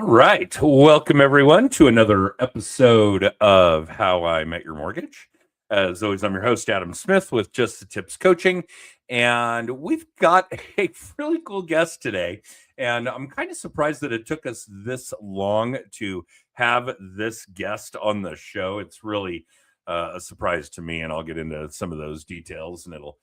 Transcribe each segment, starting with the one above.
right. Welcome, everyone, to another episode of How I Met Your Mortgage. As always, I'm your host, Adam Smith, with Just the Tips Coaching. And we've got a really cool guest today. And I'm kind of surprised that it took us this long to have this guest on the show. It's really a surprise to me, and I'll get into some of those details, and it'll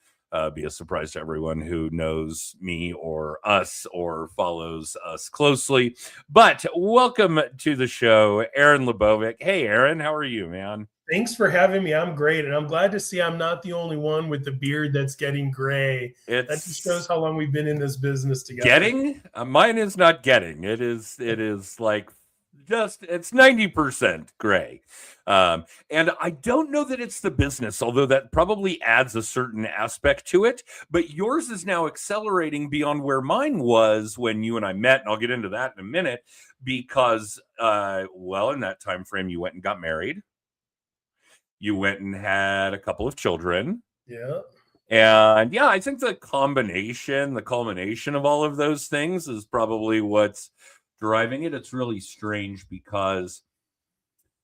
be a surprise to everyone who knows me or us or follows us closely. But welcome to the show, Aaron Lebovic. Hey, Aaron, how are you, man? Thanks for having me. I'm great, and I'm glad to see I'm not the only one with the beard that's getting gray. That just shows how long we've been in this business together. Getting? Mine is not getting. It is like it's 90% gray. And I don't know that it's the business, although that probably adds a certain aspect to it. But yours is now accelerating beyond where mine was when you and I met. And I'll get into that in a minute because, in that time frame, you went and got married. You went and had a couple of children. Yeah. And yeah, I think the culmination of all of those things is probably what's driving it. It's really strange because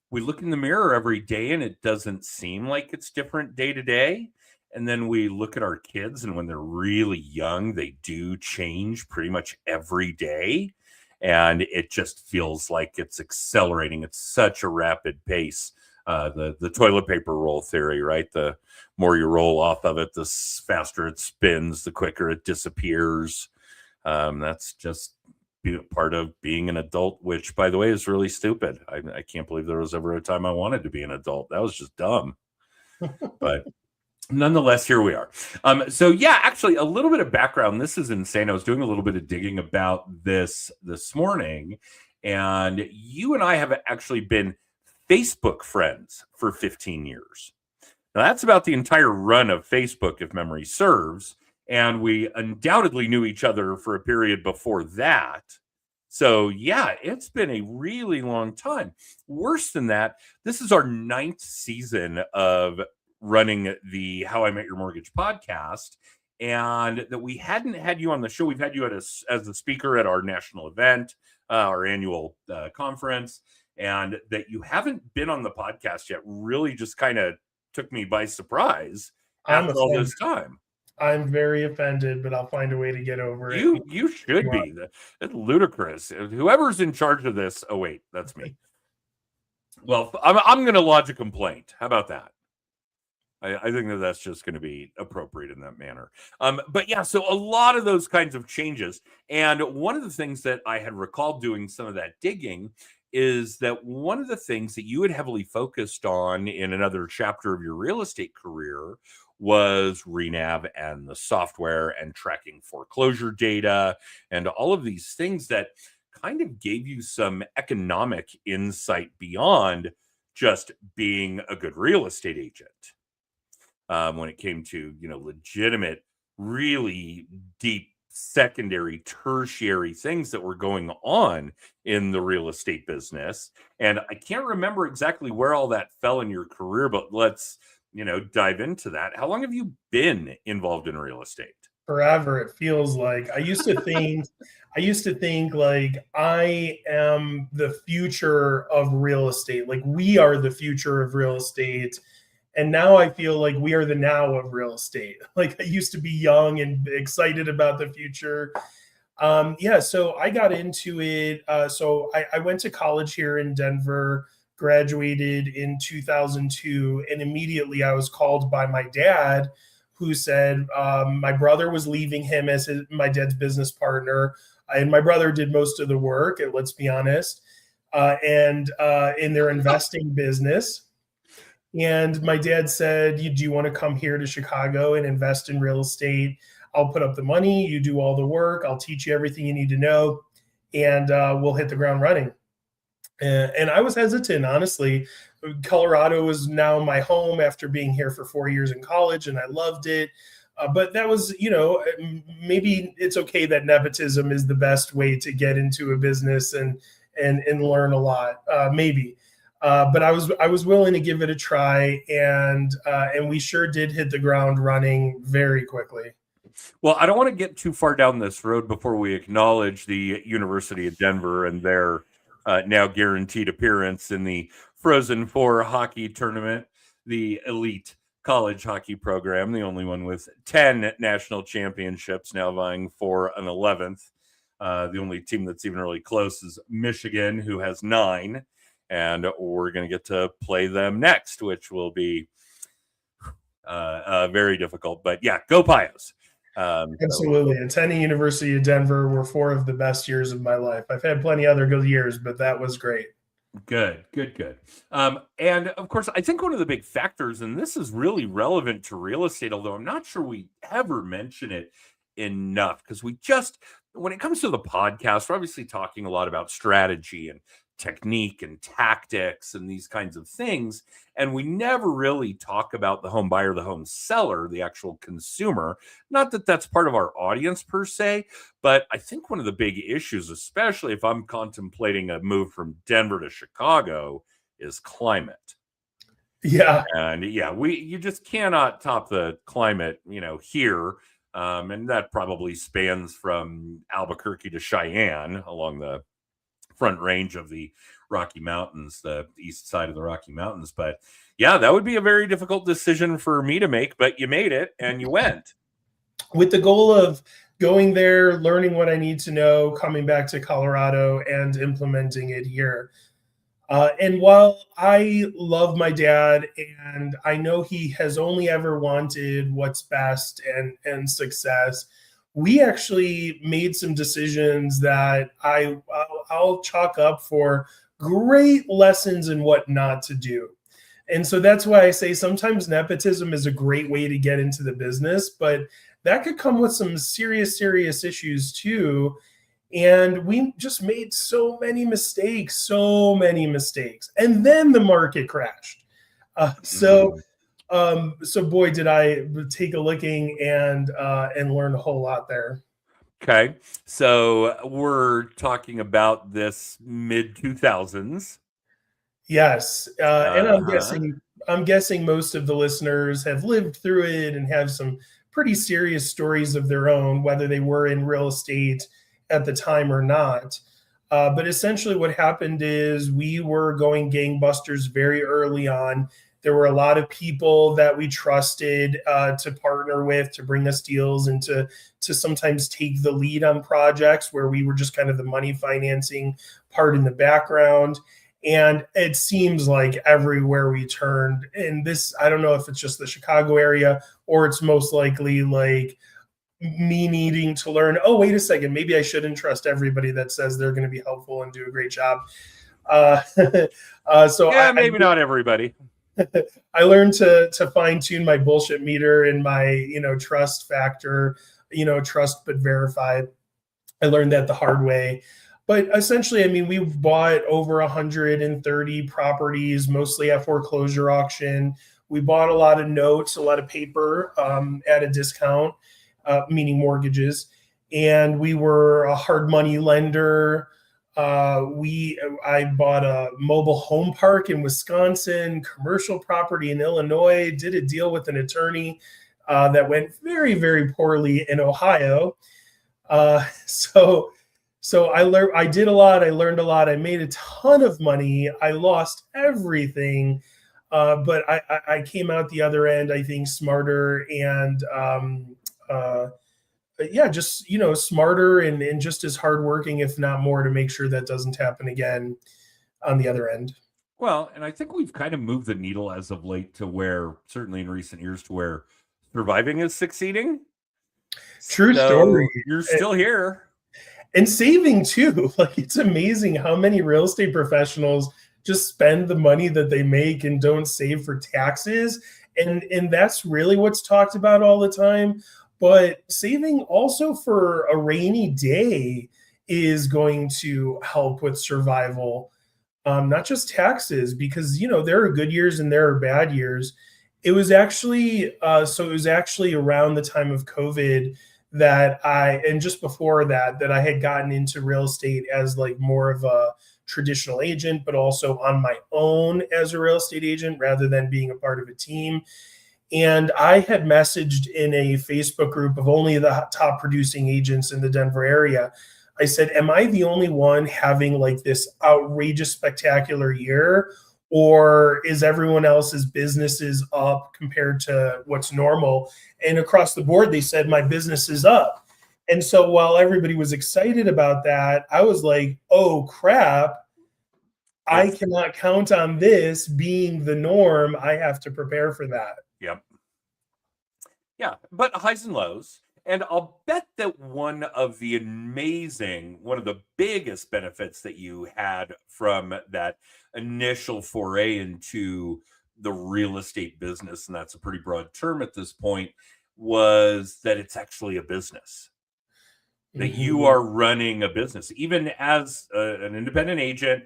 we look in the mirror every day and it doesn't seem like it's different day to day. And then we look at our kids, and when they're really young, they do change pretty much every day. And it just feels like it's accelerating at such a rapid pace. The toilet paper roll theory, right? The more you roll off of it, the faster it spins, the quicker it disappears. That's just part of being an adult, which, by the way, is really stupid. I can't believe there was ever a time I wanted to be an adult. That was just dumb. But nonetheless, here we are. So yeah, actually, a little bit of background. This is insane. I was doing a little bit of digging about this morning, and you and I have actually been Facebook friends for 15 years. Now, that's about the entire run of Facebook, if memory serves. And we undoubtedly knew each other for a period before that. So, yeah, it's been a really long time. Worse than that, this is our 9th season of running the How I Met Your Mortgage podcast. And that we hadn't had you on the show. We've had you as a speaker at our national event, our annual conference. And that you haven't been on the podcast yet really just kind of took me by surprise after all this time. I'm very offended, but I'll find a way to get over it. You should be. That's ludicrous. Whoever's in charge of this. Oh, wait, that's me. Well, I'm going to lodge a complaint. How about that? I think that's just going to be appropriate in that manner. But yeah, so a lot of those kinds of changes. And one of the things that I had recalled doing some of that digging is that one of the things that you had heavily focused on in another chapter of your real estate career was Renav and the software and tracking foreclosure data and all of these things that kind of gave you some economic insight beyond just being a good real estate agent. When it came to, legitimate, really deep secondary, tertiary things that were going on in the real estate business. And I can't remember exactly where all that fell in your career, but let's, dive into that. How long have you been involved in real estate? Forever, it feels like. I used to think like I am the future of real estate. Like we are the future of real estate. And now I feel like we are the now of real estate. Like I used to be young and excited about the future. So I got into it. So I went to college here in Denver, graduated in 2002, and immediately I was called by my dad, who said my brother was leaving him as my dad's business partner. And my brother did most of the work, let's be honest, and in their investing business. And my dad said, do you want to come here to Chicago and invest in real estate? I'll put up the money. You do all the work. I'll teach you everything you need to know. And we'll hit the ground running. And I was hesitant, honestly. Colorado is now my home after being here for 4 years in college, and I loved it. But that was, maybe it's okay that nepotism is the best way to get into a business and learn a lot, maybe. But I was willing to give it a try, and we sure did hit the ground running very quickly. Well, I don't want to get too far down this road before we acknowledge the University of Denver and their now guaranteed appearance in the Frozen Four hockey tournament, the elite college hockey program, the only one with 10 national championships, now vying for an 11th. The only team that's even really close is Michigan, who has 9. And we're going to get to play them next, which will be very difficult. But yeah, go Pios. Absolutely. Attending University of Denver were 4 of the best years of my life. I've had plenty other good years, but that was great. Good. And of course, I think one of the big factors, and this is really relevant to real estate, although I'm not sure we ever mention it enough, because when it comes to the podcast, we're obviously talking a lot about strategy and technique and tactics and these kinds of things. And we never really talk about the home buyer, the home seller, the actual consumer. Not that that's part of our audience per se, but I think one of the big issues, especially if I'm contemplating a move from Denver to Chicago, is climate. Yeah. And yeah, you just cannot top the climate, here. And that probably spans from Albuquerque to Cheyenne along the front range of the Rocky Mountains, the east side of the Rocky Mountains. But yeah, that would be a very difficult decision for me to make, but you made it and you went. With the goal of going there, learning what I need to know, coming back to Colorado and implementing it here. And while I love my dad and I know he has only ever wanted what's best and success, we actually made some decisions that I'll chalk up for great lessons in what not to do. And so that's why I say sometimes nepotism is a great way to get into the business, but that could come with some serious issues too. And we just made so many mistakes. And then the market crashed. So boy, did I take a licking and learn a whole lot there. Okay. So we're talking about this mid 2000s. Yes. And I'm guessing most of the listeners have lived through it and have some pretty serious stories of their own, whether they were in real estate at the time or not. But essentially what happened is we were going gangbusters very early on. There were a lot of people that we trusted to partner with, to bring us deals, and to sometimes take the lead on projects where we were just kind of the money financing part in the background. And it seems like everywhere we turned, and this, I don't know if it's just the Chicago area or it's most likely like me needing to learn, oh, wait a second, maybe I shouldn't trust everybody that says they're going to be helpful and do a great job. Maybe not everybody. I learned to fine tune my bullshit meter and my, trust factor, trust but verified. I learned that the hard way. But essentially, I mean, we've bought over 130 properties, mostly at foreclosure auction. We bought a lot of notes, a lot of paper at a discount, meaning mortgages. And we were a hard money lender. I bought a mobile home park in Wisconsin, commercial property in Illinois, did a deal with an attorney that went very, very poorly in Ohio. So I did a lot. I learned a lot. I made a ton of money. I lost everything. But I came out the other end, I think, smarter and just, smarter and just as hardworking, if not more, to make sure that doesn't happen again on the other end. Well, and I think we've kind of moved the needle as of late to where, certainly in recent years, to where surviving is succeeding. True story. You're still here. And saving too. Like, it's amazing how many real estate professionals just spend the money that they make and don't save for taxes. And that's really what's talked about all the time. But saving also for a rainy day is going to help with survival, not just taxes, because, there are good years and there are bad years. It was actually around the time of COVID and just before that I had gotten into real estate as like more of a traditional agent, but also on my own as a real estate agent rather than being a part of a team. And I had messaged in a Facebook group of only the top producing agents in the Denver area. I said, am I the only one having like this outrageous, spectacular year? Or is everyone else's businesses up compared to what's normal? And across the board, they said, my business is up. And so while everybody was excited about that, I was like, oh crap, I It's cannot count on this being the norm. I have to prepare for that. Yep. Yeah, but highs and lows. And I'll bet that one of the biggest benefits that you had from that initial foray into the real estate business, and that's a pretty broad term at this point, was that it's actually a business, that you Mhm. are running a business, even as an independent agent,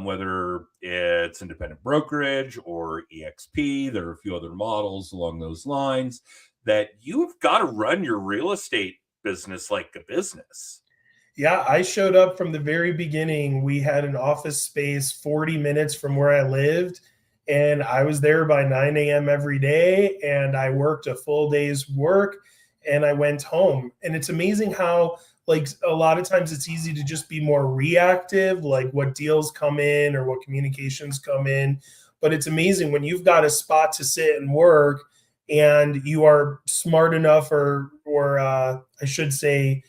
whether it's independent brokerage or EXP. There are a few other models along those lines that you've got to run your real estate business like a business. Yeah, I showed up from the very beginning. We had an office space 40 minutes from where I lived, and I was there by 9 a.m. every day, and I worked a full day's work, and I went home. And it's amazing how, like, a lot of times it's easy to just be more reactive, like what deals come in or what communications come in. But it's amazing when you've got a spot to sit and work, and you are smart enough, or I should say,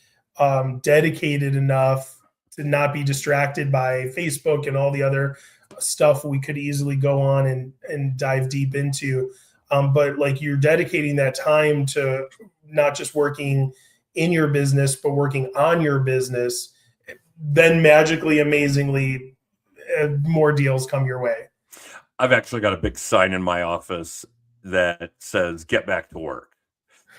dedicated enough to not be distracted by Facebook and all the other stuff we could easily go on and dive deep into. But like you're dedicating that time to not just working in your business, but working on your business, then magically, amazingly, more deals come your way. I've actually got a big sign in my office that says "Get back to work."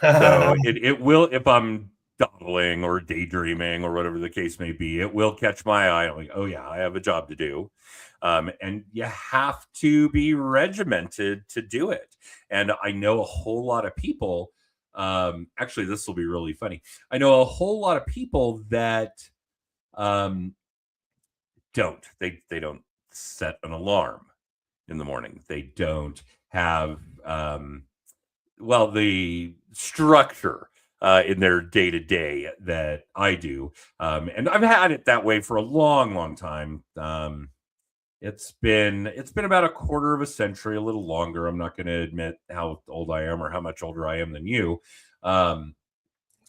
So it will, if I'm dawdling or daydreaming or whatever the case may be, it will catch my eye. I'm like, oh yeah, I have a job to do. And you have to be regimented to do it. And I know a whole lot of people. Actually, this will be really funny. I know a whole lot of people that um, they don't set an alarm in the morning. They don't have the structure in their day to day that I do, and I've had it that way for a long, long time. It's been about a quarter of a century, a little longer. I'm not going to admit how old I am or how much older I am than you. Um,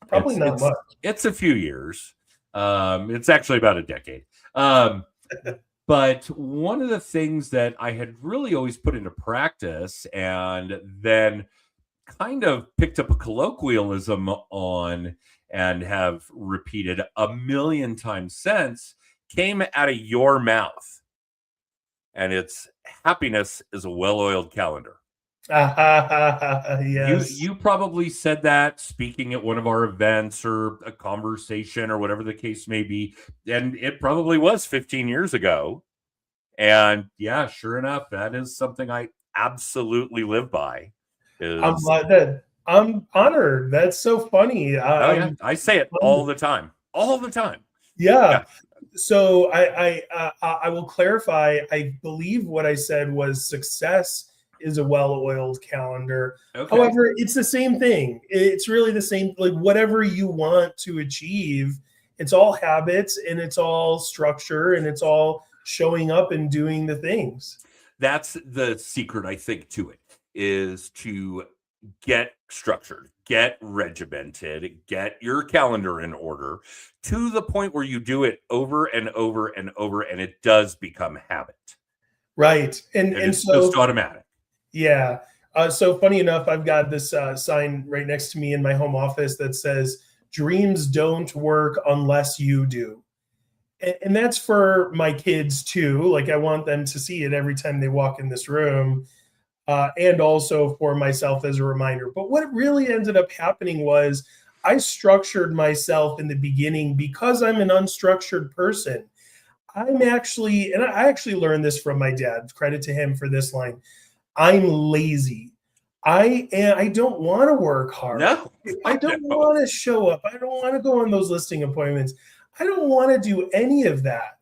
Probably it's not it's much. it's a few years. It's actually about a decade. Um, but one of the things that I had really always put into practice and then kind of picked up a colloquialism on and have repeated a million times since came out of your mouth. And it's happiness is a well-oiled calendar. You Yes. you probably said that speaking at one of our events or a conversation or whatever the case may be. And it probably was 15 years ago. And yeah, sure enough, that is something I absolutely live by. I'm Is glad that I'm honored. That's so funny. Oh yeah, I say it all the time. All the time. Yeah. Yeah. So I will clarify. I believe what I said was success is a well-oiled calendar. Okay. However, it's the same thing. It's really the same. Like whatever you want to achieve, it's all habits and it's all structure and it's all showing up and doing the things. That's the secret, I think, to it is to get structured, get regimented, get your calendar in order to the point where you do it over and over and over, and it does become habit. Right. And And and it's just so automatic. yeah. So funny enough, I've got this sign right next to me in my home office that says, "Dreams don't work unless you do." And that's for my kids too. Like I want them to see it every time they walk in this room, and also for myself as a reminder. But what really ended up happening was I structured myself in the beginning because I'm an unstructured person. I'm actually, and I actually learned this from my dad. Credit to him for this line. I'm lazy. I don't want to work hard. No, I I don't know. want to show up. I don't want to go on those listing appointments. I don't want to do any of that.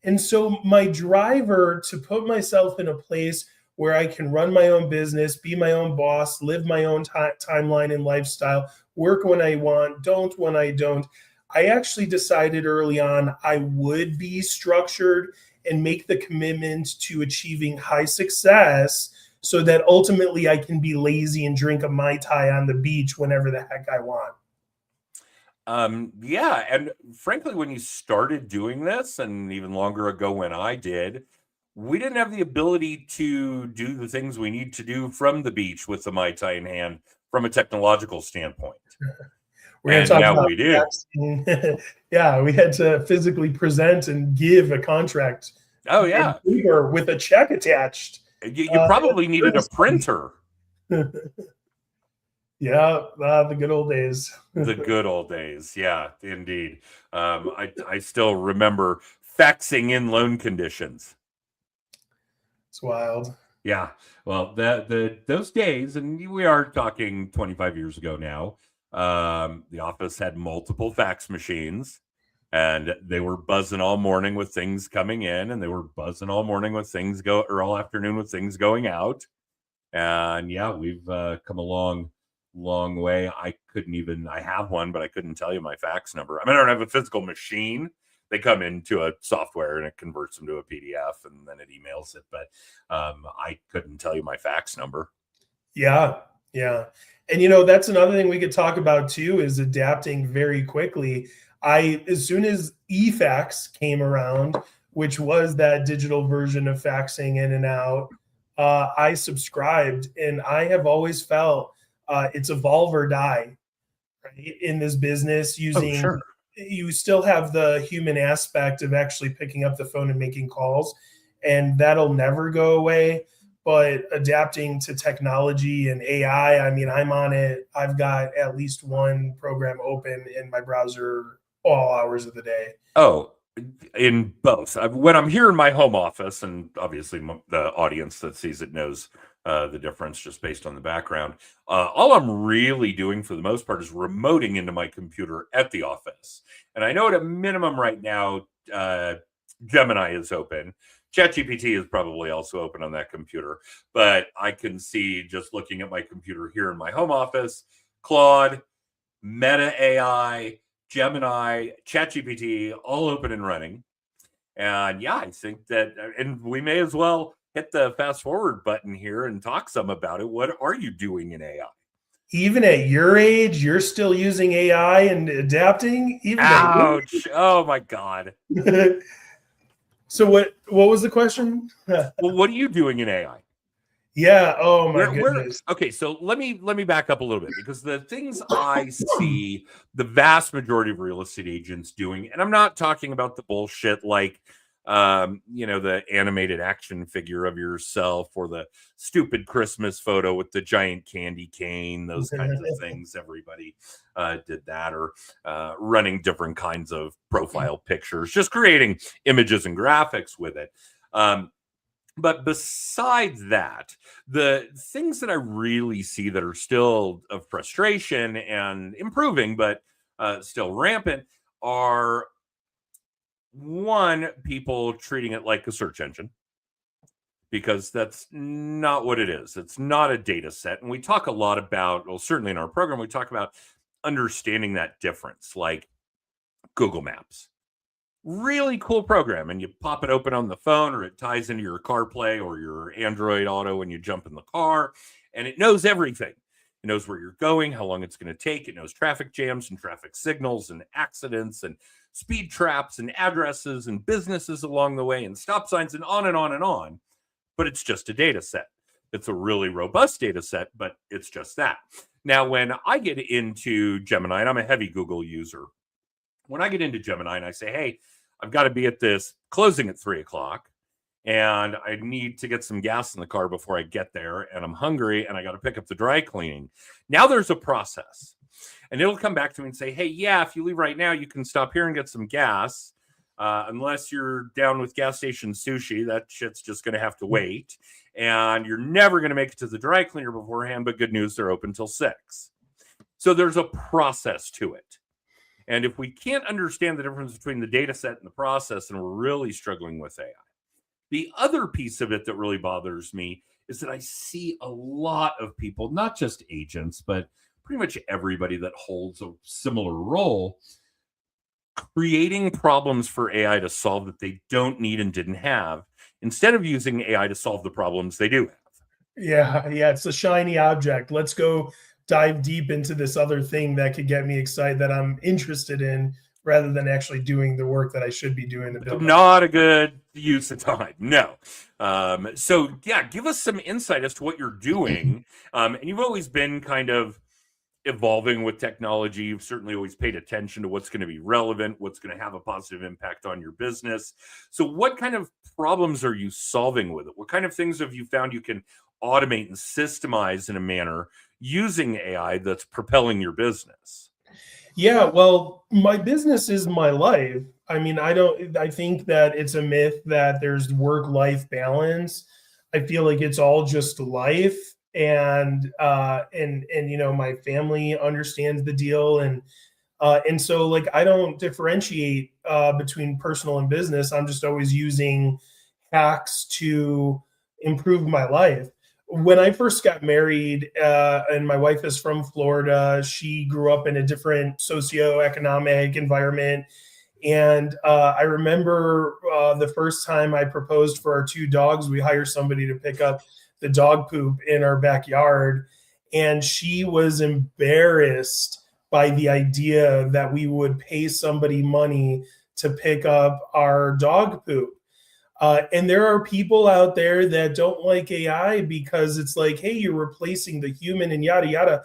And so my driver to put myself in a place where I can run my own business, be my own boss, live my own timeline and lifestyle, work when I want, don't when I don't. I actually decided early on I would be structured and make the commitment to achieving high success so that ultimately I can be lazy and drink a Mai Tai on the beach whenever the heck I want. Yeah, and frankly, when you started doing this, and even longer ago when I did, we didn't have the ability to do the things we need to do from the beach with the Mai Tai in hand from a technological standpoint. We're going to And talk now about we do. vaccine. Yeah, we had to physically present and give a contract Oh, in yeah. paper with a check attached. You probably needed a printer. Yeah, the good old days. The good old days. Yeah, indeed. I still remember faxing in loan conditions. It's wild. Yeah. Well, those days, and we are talking 25 years ago now. The office had multiple fax machines, and they were buzzing all morning with things coming in, and they were buzzing all morning with things or all afternoon with things going out. And yeah, we've come a long way. I have one, but I couldn't tell you my fax number. I mean, I don't have a physical machine. They come into a software and it converts them to a PDF and then it emails it. But I couldn't tell you my fax number. Yeah, yeah. And that's another thing we could talk about too is adapting very quickly. As soon as eFax came around, which was that digital version of faxing in and out, I subscribed, and I have always felt it's evolve or die, right? In this business, Oh, sure. you still have the human aspect of actually picking up the phone and making calls, and that'll never go away. But adapting to technology and AI, I mean, I'm on it. I've got at least one program open in my browser all hours of the day. Oh, in both. When I'm here in my home office, and obviously the audience that sees it knows the difference just based on the background. All I'm really doing for the most part is remoting into my computer at the office. And I know at a minimum right now, Gemini is open. ChatGPT is probably also open on that computer. But I can see just looking at my computer here in my home office, Claude, Meta AI, Gemini, ChatGPT, all open and running. And yeah, I think that, and we may as well hit the fast forward button here and talk some about it. What are you doing in AI? Even at your age, you're still using AI and adapting. Even Ouch! Oh my God! So what was the question? Well, what are you doing in AI? Yeah. Oh my goodness. Okay, so let me back up a little bit because the things I see the vast majority of real estate agents doing, and I'm not talking about the bullshit like the animated action figure of yourself or the stupid Christmas photo with the giant candy cane, those kinds of things. Everybody did that, or running different kinds of profile pictures, just creating images and graphics with it. But besides that, the things that I really see that are still of frustration and improving, but still rampant, are one, people treating it like a search engine, because that's not what it is. It's not a data set. And we talk a lot about, well, certainly in our program, we talk about understanding that difference, like Google Maps. Really cool program, and you pop it open on the phone, or it ties into your CarPlay or your Android Auto when you jump in the car, and it knows everything. It knows where you're going, how long it's going to take. It knows traffic jams and traffic signals and accidents and speed traps and addresses and businesses along the way and stop signs and on and on and on. But it's just a data set. It's a really robust data set, but it's just that. Now, when I get into Gemini, and I'm a heavy Google user, when I get into Gemini and I say, hey, I've got to be at this closing at 3:00, and I need to get some gas in the car before I get there, and I'm hungry, and I got to pick up the dry cleaning. Now there's a process, and it'll come back to me and say, hey, yeah, if you leave right now, you can stop here and get some gas. Unless you're down with gas station sushi, that shit's just going to have to wait, and you're never going to make it to the dry cleaner beforehand, but good news, they're open till 6. So there's a process to it. And if we can't understand the difference between the data set and the process, then we're really struggling with AI. The other piece of it that really bothers me is that I see a lot of people, not just agents, but pretty much everybody that holds a similar role, creating problems for AI to solve that they don't need and didn't have, instead of using AI to solve the problems they do have. Yeah, yeah, it's a shiny object. Let's go dive deep into this other thing that could get me excited that I'm interested in rather than actually doing the work that I should be doing to build my. Not a good use of time. No. So yeah, give us some insight as to what you're doing. And you've always been kind of evolving with technology. You've certainly always paid attention to what's going to be relevant, what's going to have a positive impact on your business. So what kind of problems are you solving with it? What kind of things have you found you can automate and systemize in a manner using AI that's propelling your business? Yeah, well, my business is my life. I mean, I think that it's a myth that there's work-life balance. I feel like it's all just life. And you know, my family understands the deal, and so like I don't differentiate between personal and business. I'm just always using hacks to improve my life. When I first got married, and my wife is from Florida, she grew up in a different socioeconomic environment. And I remember the first time I proposed for our two dogs, we hired somebody to pick up the dog poop in our backyard. And she was embarrassed by the idea that we would pay somebody money to pick up our dog poop. And there are people out there that don't like AI because it's like, hey, you're replacing the human and yada, yada.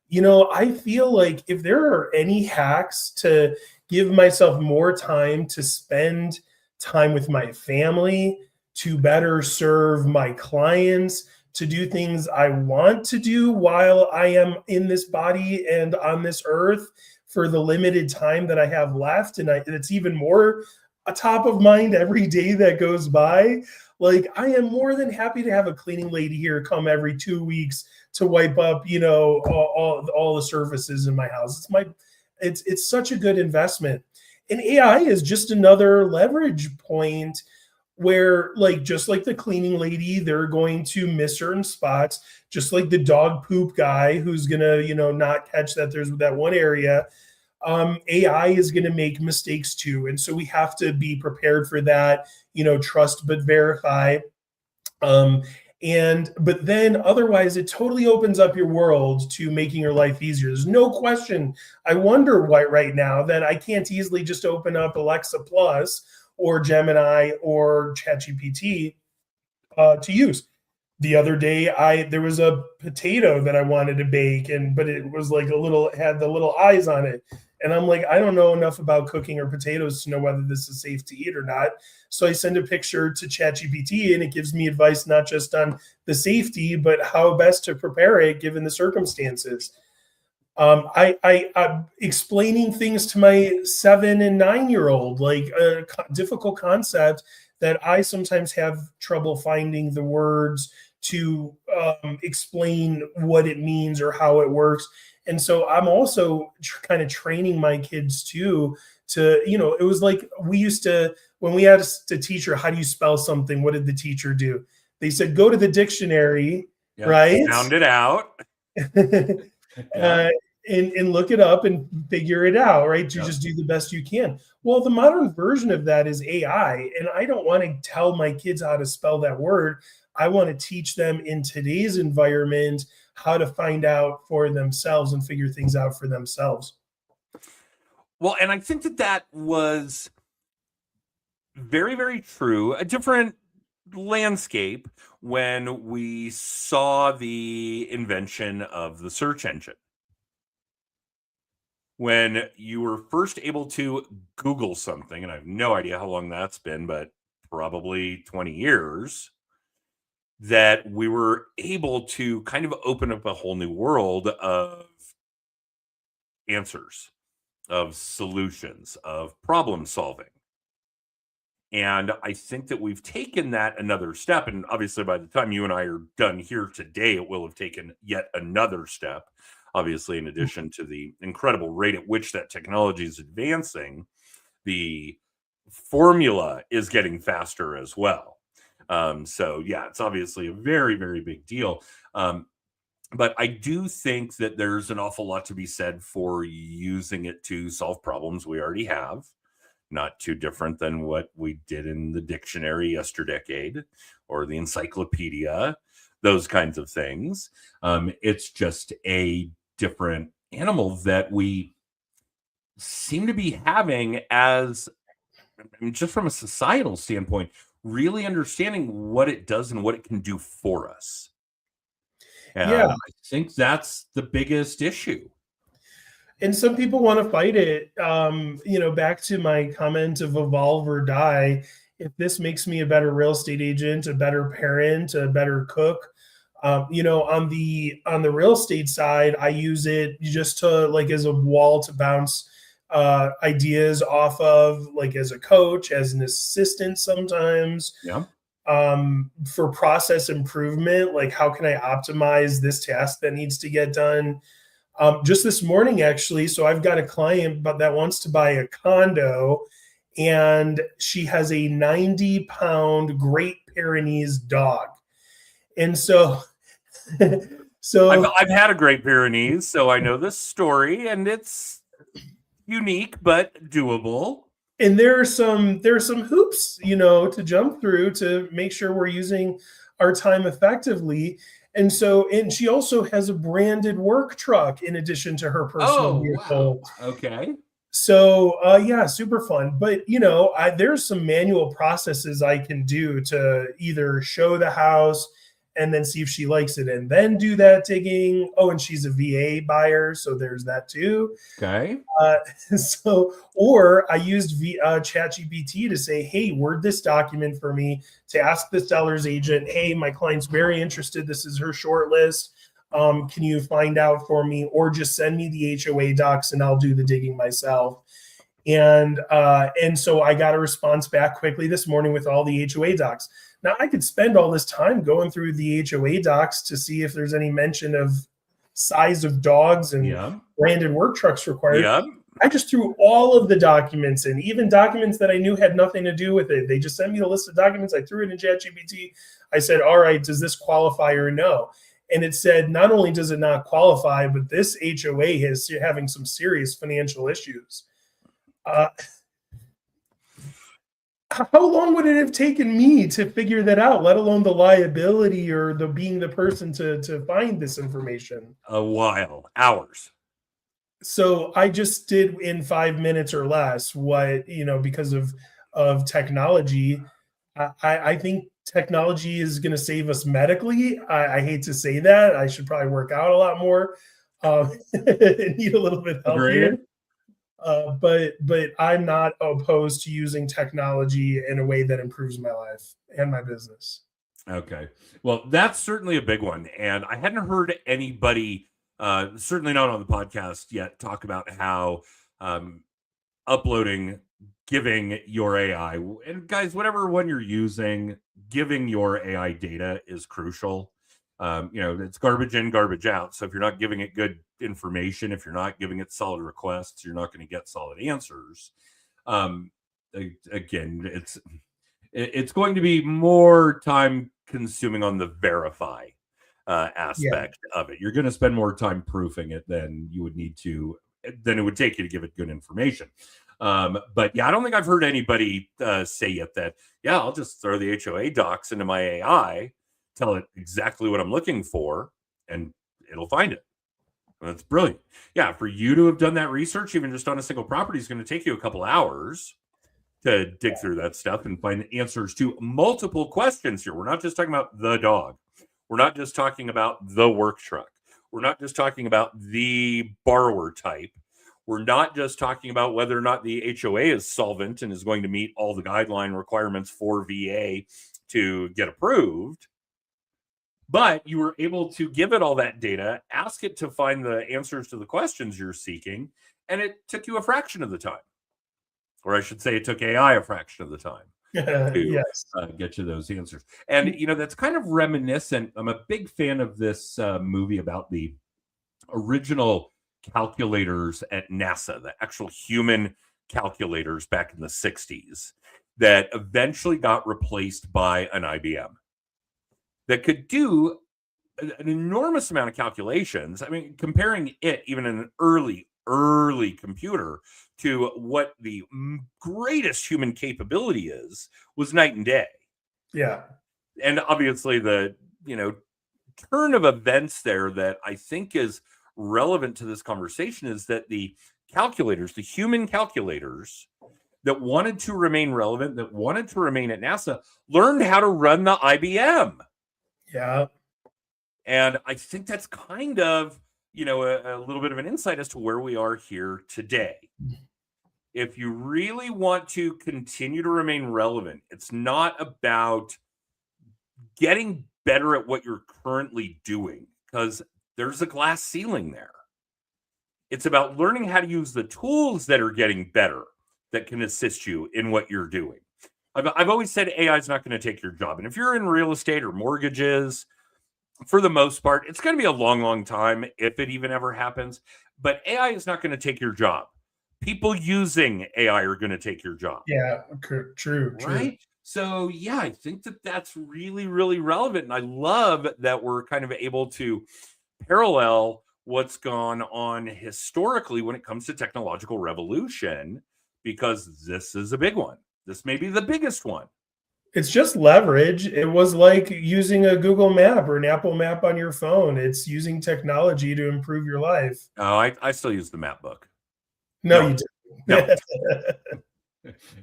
You know, I feel like if there are any hacks to give myself more time to spend time with my family, to better serve my clients, to do things I want to do while I am in this body and on this earth for the limited time that I have left. And it's even more a top of mind every day that goes by. Like I am more than happy to have a cleaning lady here come every 2 weeks to wipe up, you know, all the surfaces in my house. It's such a good investment. And AI is just another leverage point where like just like the cleaning lady, they're going to miss certain spots, just like the dog poop guy who's gonna, you know, not catch that there's that one area. AI is going to make mistakes too. And so we have to be prepared for that, you know, trust but verify. Um, but then otherwise, it totally opens up your world to making your life easier. There's no question. I wonder why right now that I can't easily just open up Alexa Plus or Gemini or ChatGPT to use. The other day, I there was a potato that I wanted to bake, but it was like had the little eyes on it, and I'm like, I don't know enough about cooking or potatoes to know whether this is safe to eat or not. So I send a picture to ChatGPT, and it gives me advice not just on the safety, but how best to prepare it given the circumstances. I'm explaining things to my 7 and 9 year old, like a difficult concept that I sometimes have trouble finding the words to explain what it means or how it works. And so I'm also kind of training my kids too to, you know, it was like we used to, when we had a teacher, how do you spell something? What did the teacher do? They said, go to the dictionary, Yep. right? Sound it out. uh, and look it up and figure it out, right? To just do the best you can. Well, the modern version of that is AI. And I don't want to tell my kids how to spell that word. I want to teach them in today's environment how to find out for themselves and figure things out for themselves. Well, and I think that was very, very true. A different landscape when we saw the invention of the search engine. When you were first able to Google something, and I have no idea how long that's been, but probably 20 years, that we were able to kind of open up a whole new world of answers, of solutions, of problem solving. And I think that we've taken that another step. And obviously, by the time you and I are done here today, it will have taken yet another step. Obviously, in addition to the incredible rate at which that technology is advancing, the formula is getting faster as well. So, yeah, it's obviously a very, very big deal. But I do think that there's an awful lot to be said for using it to solve problems we already have. Not too different than what we did in the dictionary yesterdecade or the encyclopedia, those kinds of things. It's just a different animal that we seem to be having as, just from a societal standpoint, really understanding what it does and what it can do for us. Yeah. I think that's the biggest issue. And some people want to fight it. Back to my comment of evolve or die. If this makes me a better real estate agent, a better parent, a better cook, on the real estate side, I use it just to like as a wall to bounce ideas off of, like as a coach, as an assistant sometimes. Yeah. For process improvement, like how can I optimize this task that needs to get done? Just this morning, actually. So I've got a client that wants to buy a condo, and she has a 90-pound Great Pyrenees dog. And so, I've had a Great Pyrenees, so I know this story, and it's unique but doable. And there are some hoops, to jump through to make sure we're using our time effectively. And she also has a branded work truck in addition to her personal vehicle. Wow. Okay. So yeah, super fun. But there's some manual processes I can do to either show the house and then see if she likes it and then do that digging. Oh, and she's a VA buyer, so there's that too. Okay. Or I used ChatGPT to say, hey, word this document for me, to ask the seller's agent, hey, my client's very interested. This is her short list. Can you find out for me, or just send me the HOA docs and I'll do the digging myself. And so I got a response back quickly this morning with all the HOA docs. Now I could spend all this time going through the HOA docs to see if there's any mention of size of dogs and branded work trucks required. Yeah. I just threw all of the documents in, even documents that I knew had nothing to do with it. They just sent me the list of documents. I threw it in ChatGPT. I said, all right, does this qualify or no? And it said, not only does it not qualify, but this HOA is having some serious financial issues. How long would it have taken me to figure that out, let alone the liability or being the person to find this information? A while, hours. So I just did in 5 minutes or less what, because of technology. I think technology is going to save us medically. I hate to say that. I should probably work out a lot more. Need a little bit healthier. But I'm not opposed to using technology in a way that improves my life and my business. Okay. Well, that's certainly a big one. And I hadn't heard anybody, certainly not on the podcast yet, talk about how giving your AI, and guys, whatever one you're using, giving your AI data is crucial. It's garbage in, garbage out. So if you're not giving it good information, if you're not giving it solid requests, you're not going to get solid answers. Again, it's going to be more time consuming on the verify aspect of it. You're going to spend more time proofing it than it would take you to give it good information. But yeah, I don't think I've heard anybody say yet that, I'll just throw the HOA docs into my AI, tell it exactly what I'm looking for, and it'll find it. That's brilliant. Yeah, for you to have done that research, even just on a single property, is going to take you a couple hours to dig through that stuff and find answers to multiple questions here. We're not just talking about the dog. We're not just talking about the work truck. We're not just talking about the borrower type. We're not just talking about whether or not the HOA is solvent and is going to meet all the guideline requirements for VA to get approved. But you were able to give it all that data, ask it to find the answers to the questions you're seeking, and it took you a fraction of the time. Or I should say it took AI a fraction of the time to get you those answers. And, that's kind of reminiscent. I'm a big fan of this movie about the original calculators at NASA, the actual human calculators back in the 60s that eventually got replaced by an IBM that could do an enormous amount of calculations. I mean, comparing it, even in an early computer, to what the greatest human capability is, was night and day. Yeah. And obviously the, turn of events there that I think is relevant to this conversation is that the calculators, the human calculators that wanted to remain relevant, that wanted to remain at NASA, learned how to run the IBM. Yeah. And I think that's kind of, a little bit of an insight as to where we are here today. If you really want to continue to remain relevant, it's not about getting better at what you're currently doing, because there's a glass ceiling there. It's about learning how to use the tools that are getting better that can assist you in what you're doing. I've always said AI is not going to take your job. And if you're in real estate or mortgages, for the most part, it's going to be a long time if it even ever happens. But AI is not going to take your job. People using AI are going to take your job. Yeah, true. Right? So, yeah, I think that that's really, really relevant. And I love that we're kind of able to parallel what's gone on historically when it comes to technological revolution, because this is a big one. This may be the biggest one. It's just leverage. It was like using a Google map or an Apple map on your phone. It's using technology to improve your life. Oh, I still use the map book. No, you don't. No.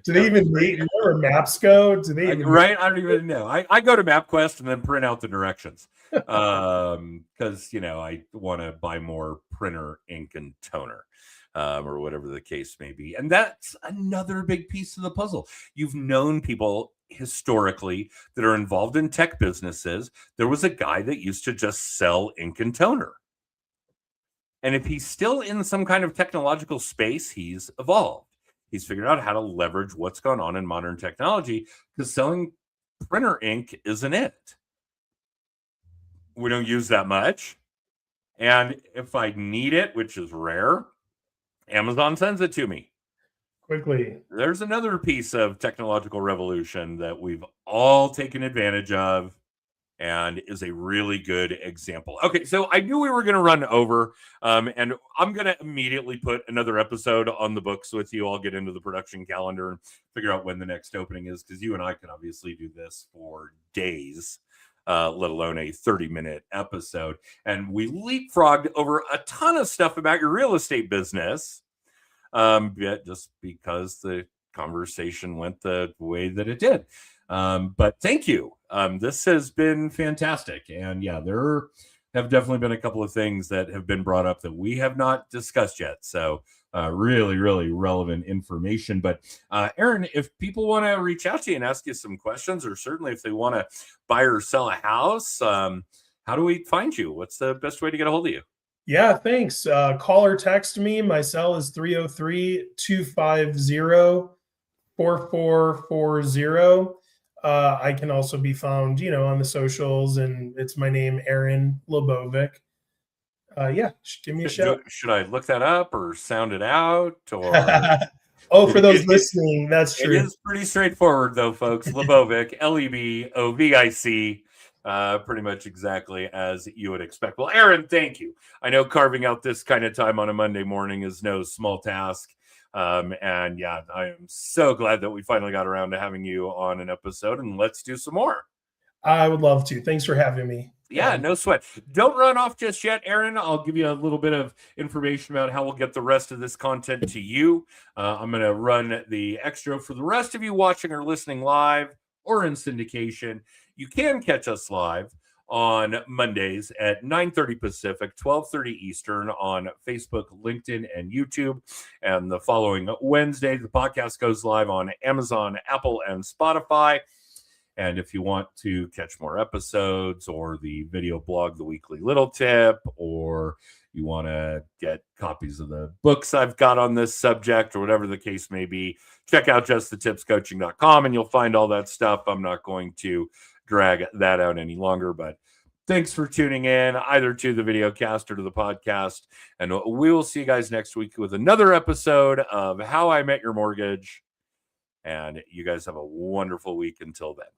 Do they even read? You know where maps go? Do they even right? I don't even know. I go to MapQuest and then print out the directions because I want to buy more printer, ink, and toner, or whatever the case may be. And that's another big piece of the puzzle. You've known people historically that are involved in tech businesses. There was a guy that used to just sell ink and toner. And if he's still in some kind of technological space, he's evolved. He's figured out how to leverage what's gone on in modern technology, because selling printer ink isn't it. We don't use that much. And if I need it, which is rare, Amazon sends it to me quickly. There's another piece of technological revolution that we've all taken advantage of, and is a really good example. Okay, so I knew we were going to run over, and I'm going to immediately put another episode on the books with you. I'll get into the production calendar and figure out when the next opening is, because you and I can obviously do this for days, let alone a 30-minute episode. And we leapfrogged over a ton of stuff about your real estate business, just because the conversation went the way that it did. But thank you. This has been fantastic. And yeah, there have definitely been a couple of things that have been brought up that we have not discussed yet. So really, really relevant information. But Aaron, if people want to reach out to you and ask you some questions, or certainly if they want to buy or sell a house, how do we find you? What's the best way to get a hold of you? Yeah, thanks. Call or text me. My cell is 303-250-4440. I can also be found, on the socials, and it's my name, Aaron Lebovic. Yeah, give me a shout. Should I look that up or sound it out? Or oh, for those listening, that's true. It is pretty straightforward, though, folks. Lebovic, Lebovic, pretty much exactly as you would expect. Well, Aaron, thank you. I know carving out this kind of time on a Monday morning is no small task. And yeah, I am so glad that we finally got around to having you on an episode, and let's do some more. I would love to. Thanks for having me. Yeah, no sweat. Don't run off just yet, Aaron. I'll give you a little bit of information about how we'll get the rest of this content to you. I'm going to run the extra for the rest of you watching or listening live or in syndication. You can catch us live on Mondays at 9:30 Pacific, 12:30 Eastern on Facebook, LinkedIn, and YouTube. And the following Wednesday, the podcast goes live on Amazon, Apple, and Spotify. And if you want to catch more episodes, or the video blog, The Weekly Little Tip, or you want to get copies of the books I've got on this subject, or whatever the case may be, check out justthetipscoaching.com and you'll find all that stuff. I'm not going to drag that out any longer, but thanks for tuning in either to the video cast or to the podcast. And we will see you guys next week with another episode of How I Met Your Mortgage. And you guys have a wonderful week until then.